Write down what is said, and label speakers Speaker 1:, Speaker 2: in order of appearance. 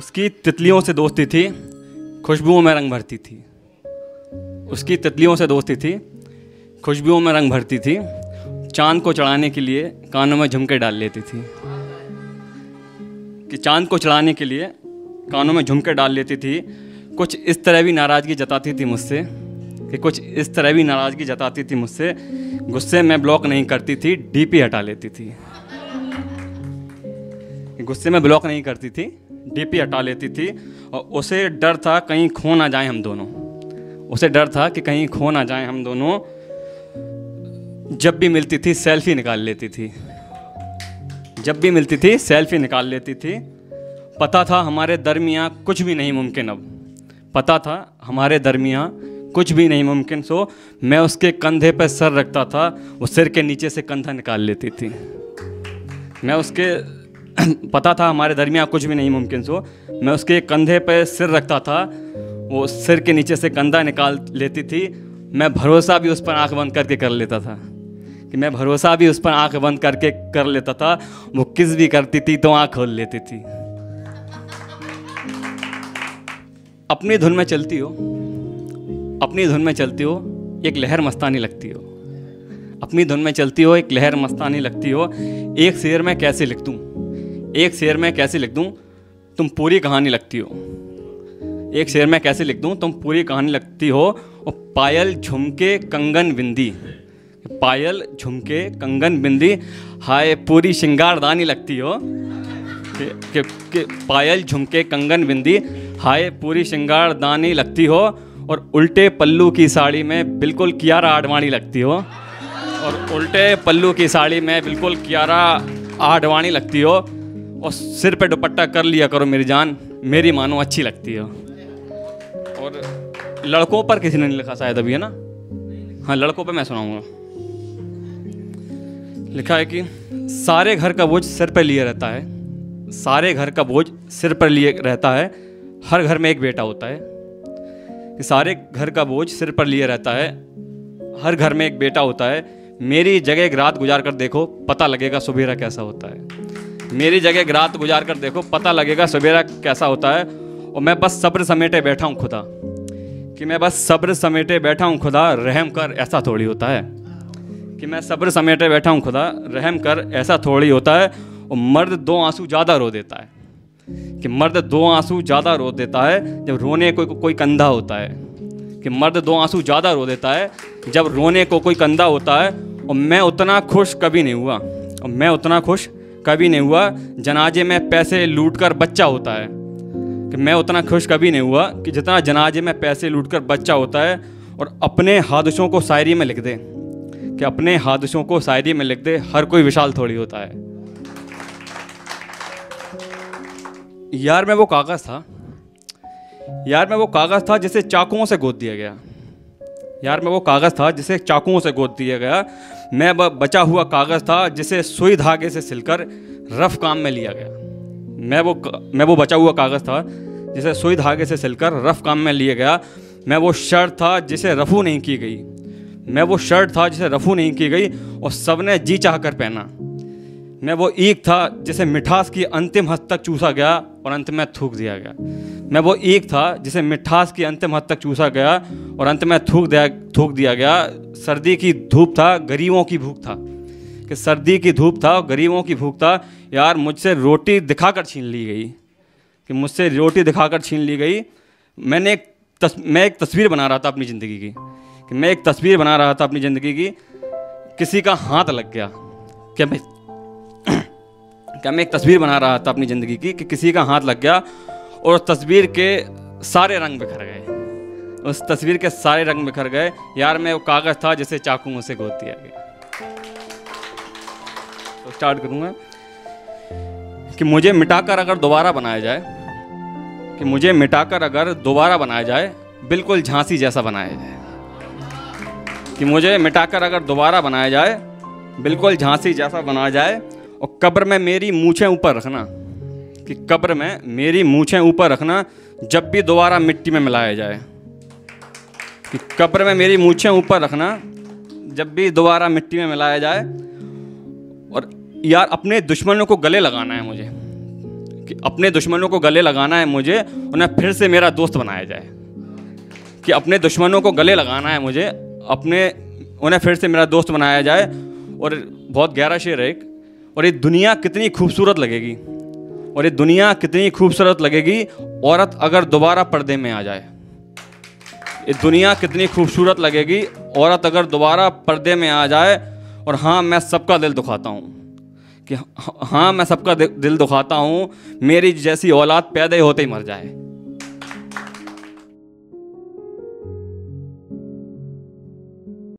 Speaker 1: उसकी तितलियों से दोस्ती थी, खुशबुओं में रंग भरती थी। उसकी तितलियों से दोस्ती थी, खुशबुओं में रंग भरती थी। चांद को चढ़ाने के लिए कानों में झुमके डाल लेती थी। कि चांद को चढ़ाने के लिए कानों में झुमके डाल लेती थी। कुछ इस तरह भी नाराज़गी जताती थी मुझसे, कि कुछ इस तरह भी नाराज़गी जताती थी मुझसे। गुस्से में ब्लॉक नहीं करती थी, डीपी हटा लेती थी। गुस्से में ब्लॉक नहीं करती थी, डीपी हटा लेती थी। और उसे डर था कहीं खो ना जाए हम दोनों। उसे डर था कि कहीं खो ना जाए हम दोनों। जब भी मिलती थी सेल्फी निकाल लेती थी। जब भी मिलती थी सेल्फी निकाल लेती थी। पता था हमारे दरमियाँ कुछ भी नहीं मुमकिन अब। पता था हमारे दरमियाँ कुछ भी नहीं मुमकिन। सो मैं उसके कंधे पर सर रखता था, वो सिर के नीचे से कंधा निकाल लेती थी। मैं उसके पता था हमारे दरमियाँ कुछ भी नहीं मुमकिन। सो मैं उसके कंधे पर सिर रखता था, वो सिर के नीचे से कंधा निकाल लेती थी। मैं भरोसा भी उस पर आंख बंद करके कर लेता था, कि मैं भरोसा भी उस पर आंख बंद करके कर लेता था। वो किस भी करती थी तो आंख खोल लेती थी। अपनी धुन में चलती हो, अपनी धुन में चलती हो, एक लहर मस्तानी लगती हो। अपनी धुन में चलती हो, एक लहर मस्तानी लगती हो। एक शेर में कैसे लिख दूँ, एक शेर में कैसे लिख दूँ, तुम पूरी कहानी लगती हो। एक शेर में कैसे लिख दूँ, तुम पूरी कहानी लगती हो। और पायल झुमके कंगन बिंदी, पायल झुमके कंगन बिंदी, हाय पूरी श्रृंगारदानी लगती हो। कि पायल झुमके कंगन बिंदी, हाय पूरी श्रृंगारदानी लगती हो। और उल्टे पल्लू की साड़ी में बिल्कुल कियारा आडवाणी लगती हो। और उल्टे पल्लू की साड़ी में बिल्कुल कियारा आडवाणी लगती हो। और सिर पे दुपट्टा कर लिया करो मेरी जान, मेरी मानो अच्छी लगती हो। और लड़कों पर किसी ने नहीं लिखा शायद अभी, है ना? हाँ, लड़कों पे मैं सुनाऊंगा। लिखा है कि सारे घर का बोझ सिर पर लिए रहता है, सारे घर का बोझ सिर पर लिए रहता है, हर घर में एक बेटा होता है। कि सारे घर का बोझ सिर पर लिए रहता है, हर घर में एक बेटा होता है। मेरी जगह एक रात गुजार कर देखो, पता लगेगा सुबेरा कैसा होता है। मेरी जगह एक रात गुजार कर देखो, पता लगेगा सुबेरा कैसा होता है। और मैं बस सब्र समेटे बैठा हूँ खुदा, कि मैं बस सब्र समेटे बैठा हूँ खुदा, रहम कर ऐसा थोड़ी होता है। कि मैं सब्र समेटे बैठा हूँ खुदा, रहम कर ऐसा थोड़ी होता है। और मर्द दो आंसू ज़्यादा रो देता है, कि मर्द दो आंसू ज़्यादा रो देता है जब रोने को कोई कंधा होता है। कि मर्द दो आंसू ज़्यादा रो देता है जब रोने को कोई कंधा होता है। और मैं उतना खुश कभी नहीं हुआ, और मैं उतना खुश कभी नहीं हुआ जनाजे में पैसे लूट कर बच्चा होता है। कि मैं उतना खुश कभी नहीं हुआ कि जितना जनाजे में पैसे लूट कर बच्चा होता है। और अपने हादसों को शायरी में लिख दे, कि अपने हादसों को शायरी में लिख दे, हर कोई विशाल थोड़ी होता है। यार मैं वो कागज़ था, यार मैं वो कागज़ था जिसे चाकुओं से गोद दिया गया। यार मैं वो कागज़ था जिसे चाकुओं से गोद दिया गया। मैं बचा हुआ कागज़ था जिसे सुई धागे से सिलकर रफ काम में लिया गया। मैं वो बचा हुआ कागज़ था जिसे सुई धागे से सिलकर रफ काम में लिया गया। मैं वो शर्ट था जिसे रफू नहीं की गई। मैं वो शर्ट था जिसे रफू नहीं की गई और सबने जी चाह कर पहना। मैं वो ईख था जिसे मिठास की अंतिम हद तक चूसा गया और अंत में थूक दिया गया। मैं वो ईख था जिसे मिठास की अंतिम हद तक चूसा गया और अंत में थूक दिया गया। सर्दी की धूप था, गरीबों की भूख था। कि सर्दी की धूप था, गरीबों की भूख था। यार मुझसे रोटी दिखाकर छीन ली गई, कि मुझसे रोटी दिखाकर छीन ली गई। मैं एक तस्वीर बना रहा था अपनी ज़िंदगी की, कि मैं एक तस्वीर बना रहा था अपनी ज़िंदगी की। किसी का हाथ लग गया, क्या मैं एक तस्वीर बना रहा था अपनी ज़िंदगी की कि किसी का हाथ लग गया और उस तस्वीर के सारे रंग बिखर गए। उस तस्वीर के सारे रंग बिखर गए। यार मैं वो कागज़ था जिसे चाकुओं से गोद दिया गया। तो स्टार्ट करूँगा कि मुझे मिटाकर अगर दोबारा बनाया जाए, कि मुझे मिटाकर अगर दोबारा बनाया जाए, बिल्कुल झांसी जैसा बनाया जाए। कि मुझे मिटाकर अगर दोबारा बनाया जाए, बिल्कुल झांसी जैसा बनाया जाए। और कब्र में मेरी मूछें ऊपर रखना, कि कब्र में मेरी मूछें ऊपर रखना जब भी दोबारा मिट्टी में मिलाया जाए। कि कब्र में मेरी मूछें ऊपर रखना जब भी दोबारा मिट्टी में मिलाया जाए। और यार अपने दुश्मनों को गले लगाना है मुझे, कि अपने दुश्मनों को गले लगाना है मुझे, उन्हें फिर से मेरा दोस्त बनाया जाए। कि अपने दुश्मनों को गले लगाना है मुझे, उन्हें फिर से मेरा दोस्त बनाया जाए। और बहुत गहरा शेर है एक, और ये दुनिया कितनी खूबसूरत लगेगी, और ये दुनिया कितनी खूबसूरत लगेगी औरत अगर दोबारा पर्दे में आ जाए। ये दुनिया कितनी खूबसूरत लगेगी औरत अगर दोबारा पर्दे में आ जाए। और हाँ, मैं सबका दिल दुखाता हूँ, कि हाँ मैं सबका दिल दुखाता हूँ, मेरी जैसी औलाद पैदा होते ही मर जाए।